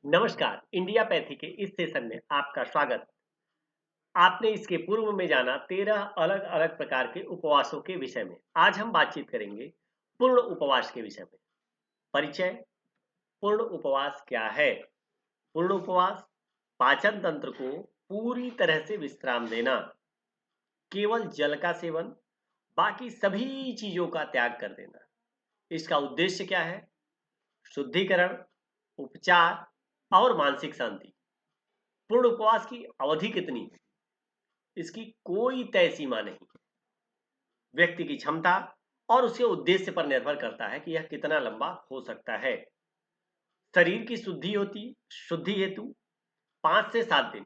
नमस्कार, India pathy के इस सेशन में आपका स्वागत। आपने इसके पूर्व में जाना 13 अलग-अलग प्रकार के उपवासों के विषय में। आज हम बातचीत करेंगे पूर्ण उपवास के विषय में। परिचय, पूर्ण उपवास क्या है? पूर्ण उपवास पाचन तंत्र को पूरी तरह से विश्राम देना, केवल जल का सेवन, बाकी सभी चीजों का त्याग कर देना। इसका उद्देश्य क्या है? शुद्धिकरण, उपचार और मानसिक शांति। पूर्ण उपवास की अवधि कितनी है? इसकी कोई तय सीमा नहीं। व्यक्ति की क्षमता और उसके उद्देश्य पर निर्भर करता है कि यह कितना लंबा हो सकता है। शरीर की शुद्धि हेतु 5 से 7 दिन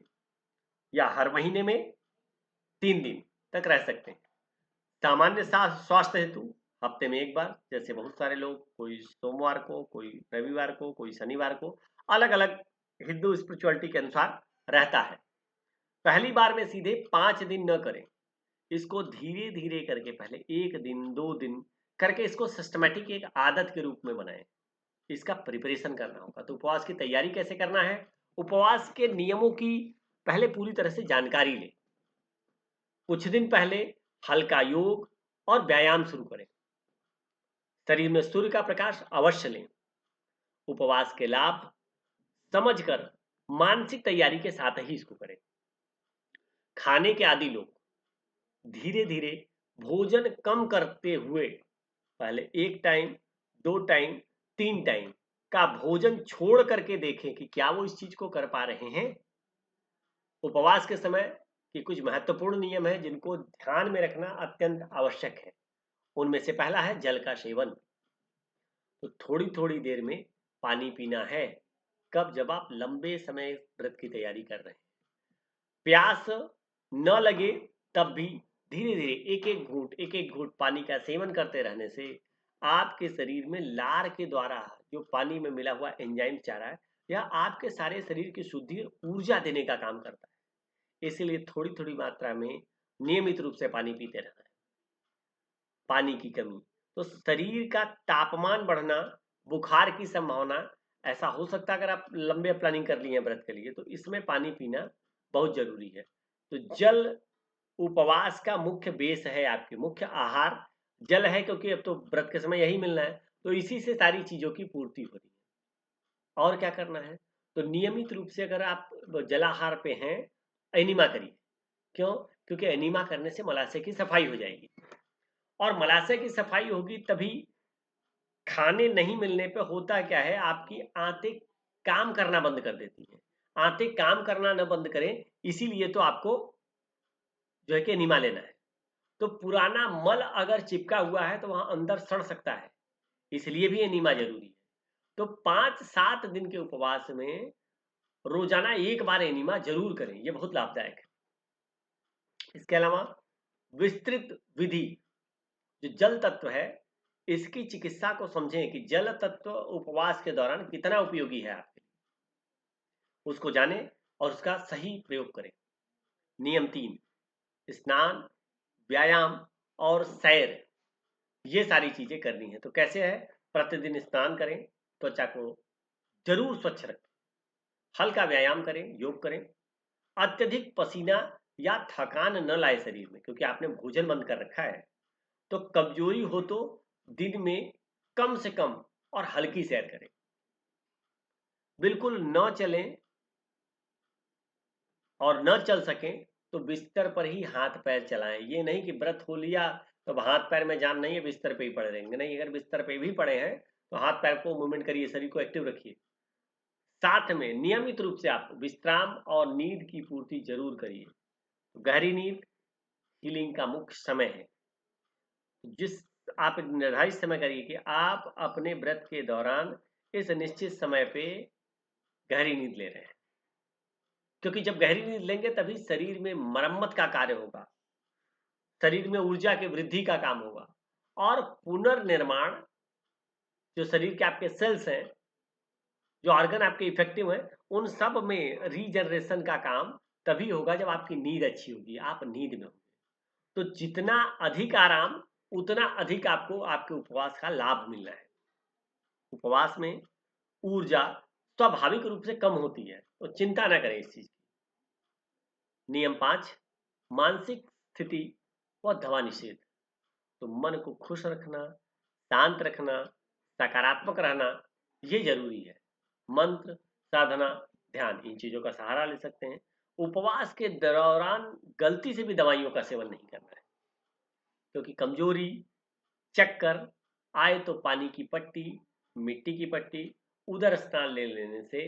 या हर महीने में 3 दिन तक रह सकते हैं। सामान्य स्वास्थ्य हेतु हफ्ते में एक बार, जैसे बहुत सारे लोग, कोई सोमवार को, कोई रविवार को, कोई शनिवार को, अलग अलग हिंदू स्पिरिचुअलिटी के अनुसार रहता है। पहली बार में सीधे 5 दिन न करें, इसको धीरे धीरे करके पहले 1 दिन 2 दिन करके इसको सिस्टमेटिक एक आदत के रूप में बनाएं। इसका प्रिपरेशन करना होगा। तो उपवास की तैयारी कैसे करना है? उपवास के नियमों की पहले पूरी तरह से जानकारी लें। कुछ दिन पहले हल्का योग और व्यायाम शुरू करें। शरीर में सूर्य का प्रकाश अवश्य लें। उपवास के लाभ समझकर मानसिक तैयारी के साथ ही इसको करें। खाने के आदी लोग धीरे धीरे भोजन कम करते हुए पहले 1 टाइम, 2 टाइम, 3 टाइम का भोजन छोड़ करके देखें कि क्या वो इस चीज को कर पा रहे हैं। उपवास के समय के कुछ महत्वपूर्ण नियम हैं जिनको ध्यान में रखना अत्यंत आवश्यक है। उनमें से पहला है जल का सेवन। तो थोड़ी थोड़ी देर में पानी पीना है। कब? जब आप लंबे समय व्रत की तैयारी कर रहे हैं। प्यास न लगे तब भी धीरे धीरे एक एक घूंट पानी का सेवन करते रहने से आपके शरीर में लार के द्वारा जो पानी में मिला हुआ एंजाइम जा रहा है, यह आपके सारे शरीर की शुद्धि और ऊर्जा देने का काम करता है। इसीलिए थोड़ी थोड़ी मात्रा में नियमित रूप से पानी पीते रहना है। पानी की कमी, तो शरीर का तापमान बढ़ना, बुखार की संभावना, ऐसा हो सकता है अगर आप लंबे प्लानिंग कर लिए हैं व्रत के लिए, तो इसमें पानी पीना बहुत जरूरी है। तो जल उपवास का मुख्य बेस है, आपकी मुख्य आहार जल है, क्योंकि अब तो व्रत के समय यही मिलना है, तो इसी से सारी चीजों की पूर्ति हो रही है। और क्या करना है? तो नियमित रूप से अगर आप जलाहार पे हैं, एनिमा करिए। क्यों? क्योंकि एनिमा करने से मलाशय की सफाई हो जाएगी, और मलाशय की सफाई होगी तभी। खाने नहीं मिलने पे होता क्या है, आपकी आंतें काम करना बंद कर देती हैं। आंतें काम करना न बंद करें, इसीलिए तो आपको जो है कि एनिमा लेना है। तो पुराना मल अगर चिपका हुआ है तो वहां अंदर सड़ सकता है, इसलिए भी एनीमा जरूरी है। तो 5-7 दिन के उपवास में रोजाना एक बार एनीमा जरूर करें, यह बहुत लाभदायक है। इसके अलावा विस्तृत विधि, जो जल तत्व है, इसकी चिकित्सा को समझें कि जल तत्व उपवास के दौरान कितना उपयोगी है आपके लिए, उसको जानें और उसका सही प्रयोग करें। नियम 3, स्नान, व्यायाम और सैर, ये सारी चीजें करनी है। तो कैसे है? प्रतिदिन स्नान करें, त्वचा को जरूर स्वच्छ रखें, हल्का व्यायाम करें, योग करें, अत्यधिक पसीना या थकान न लाए शरीर में, क्योंकि आपने भोजन बंद कर रखा है। तो कमजोरी हो तो दिन में कम से कम और हल्की सैर करें। बिल्कुल न चलें और न चल सकें तो बिस्तर पर ही हाथ पैर चलाएं। ये नहीं कि व्रत हो लिया तो हाथ पैर में जान नहीं है, बिस्तर पे ही पड़े रहेंगे। नहीं, अगर बिस्तर पे भी पड़े हैं तो हाथ पैर को मूवमेंट करिए, शरीर को एक्टिव रखिए। साथ में नियमित रूप से आप विश्राम और नींद की पूर्ति जरूर करिए। गहरी नींद हीलिंग का मुख्य समय है। जिस आप एक निर्धारित समय करिए कि आप अपने व्रत के दौरान इस निश्चित समय पे गहरी नींद ले रहे हैं, क्योंकि जब गहरी नींद लेंगे तभी शरीर में मरम्मत का कार्य होगा, शरीर में ऊर्जा की वृद्धि का काम होगा, और पुनर्निर्माण, जो शरीर के आपके सेल्स हैं, जो ऑर्गन आपके इफेक्टिव हैं, उन सब में रीजनरेशन का काम तभी होगा जब आपकी नींद अच्छी होगी, आप नींद में होंगे। तो जितना अधिक आराम, उतना अधिक आपको आपके उपवास का लाभ मिलना है। उपवास में ऊर्जा, स्वाभाविक रूप से कम होती है, तो चिंता ना करें इस चीज की। नियम 5, मानसिक स्थिति व दवा निषेध। तो मन को खुश रखना, शांत रखना, सकारात्मक रहना, ये जरूरी है। मंत्र, साधना, ध्यान, इन चीजों का सहारा ले सकते हैं। उपवास के दौरान गलती से भी दवाइयों का सेवन नहीं करना है, क्योंकि कमजोरी, चक्कर आए तो पानी की पट्टी, मिट्टी की पट्टी, उदर स्नान ले लेने से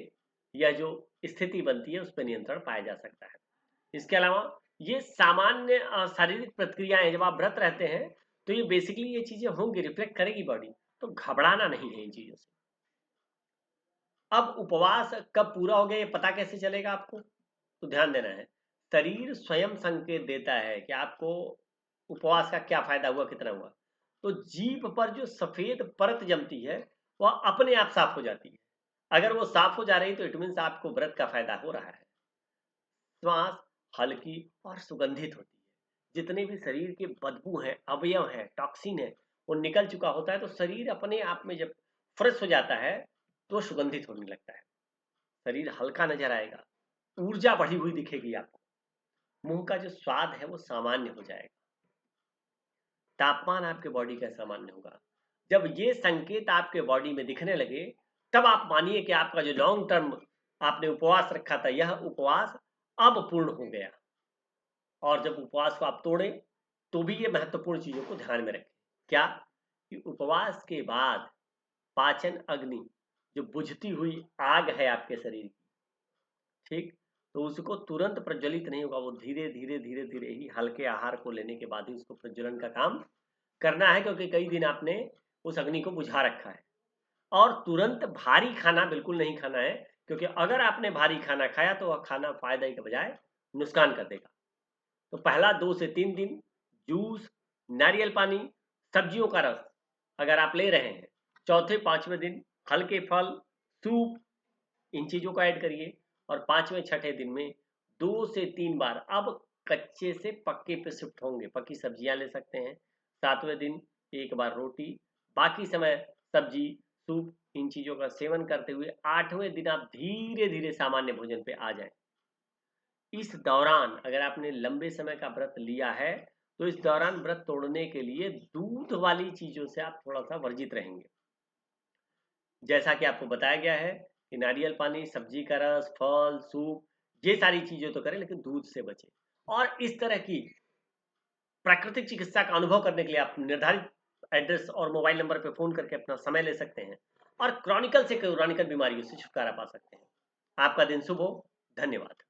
यह जो स्थिति बनती है उस पर नियंत्रण पाया जा सकता है। इसके अलावा ये सामान्य शारीरिक प्रतिक्रियाएं, जब आप व्रत रहते हैं तो ये बेसिकली ये चीजें होंगी, रिफ्लेक्ट करेगी बॉडी, तो घबराना नहीं है इन चीजों से। अब उपवास कब पूरा हो गया ये पता कैसे चलेगा आपको? तो ध्यान देना है, शरीर स्वयं संकेत देता है कि आपको उपवास का क्या फायदा हुआ, कितना हुआ। तो जीभ पर जो सफेद परत जमती है वह अपने आप साफ हो जाती है। अगर वो साफ हो जा रही तो इट मीन्स आपको व्रत का फायदा हो रहा है। श्वास हल्की और सुगंधित होती है। जितने भी शरीर के बदबू हैं, अवयव हैं, टॉक्सिन है, वो निकल चुका होता है, तो शरीर अपने आप में जब फ्रेश हो जाता है तो सुगंधित होने लगता है। शरीर हल्का नजर आएगा, ऊर्जा बढ़ी हुई दिखेगी आपको, मुंह का जो स्वाद है वो सामान्य हो जाएगा, तापमान आपके बॉडी का सामान्य होगा। जब ये संकेत आपके बॉडी में दिखने लगे, तब आप मानिए कि आपका जो लॉन्ग टर्म आपने उपवास रखा था, यह उपवास अब पूर्ण हो गया। और जब उपवास को आप तोड़ें तो भी ये महत्वपूर्ण चीजों को ध्यान में रखें। क्या? कि उपवास के बाद पाचन अग्नि, जो बुझती हुई आग है आपके शरीर की, ठीक, तो उसको तुरंत प्रज्वलित नहीं होगा, वो धीरे धीरे धीरे धीरे ही हल्के आहार को लेने के बाद ही उसको प्रज्वलन का काम करना है, क्योंकि कई दिन आपने उस अग्नि को बुझा रखा है। और तुरंत भारी खाना बिल्कुल नहीं खाना है, क्योंकि अगर आपने भारी खाना खाया तो वह खाना फायदे के बजाय नुकसान कर देगा। तो पहला 2 से 3 दिन जूस, नारियल पानी, सब्जियों का रस अगर आप ले रहे हैं, चौथे 5वें दिन हल्के फल, सूप, इन चीजों को ऐड करिए। और 5वें 6ठे दिन में 2 से 3 बार अब कच्चे से पक्के पे शिफ्ट होंगे, पक्की सब्जियां ले सकते हैं। 7वें दिन एक बार रोटी, बाकी समय सब्जी, सूप, इन चीजों का सेवन करते हुए 8वें दिन आप धीरे धीरे सामान्य भोजन पे आ जाएं। इस दौरान अगर आपने लंबे समय का व्रत लिया है तो इस दौरान व्रत तोड़ने के लिए दूध वाली चीजों से आप थोड़ा सा वर्जित रहेंगे। जैसा कि आपको बताया गया है कि नारियल पानी, सब्जी का रस, फल, सूप, ये सारी चीजें तो करें लेकिन दूध से बचें। और इस तरह की प्राकृतिक चिकित्सा का अनुभव करने के लिए आप निर्धारित एड्रेस और मोबाइल नंबर पर फोन करके अपना समय ले सकते हैं और क्रॉनिकल से क्रॉनिकल बीमारियों से छुटकारा पा सकते हैं। आपका दिन शुभ हो। धन्यवाद।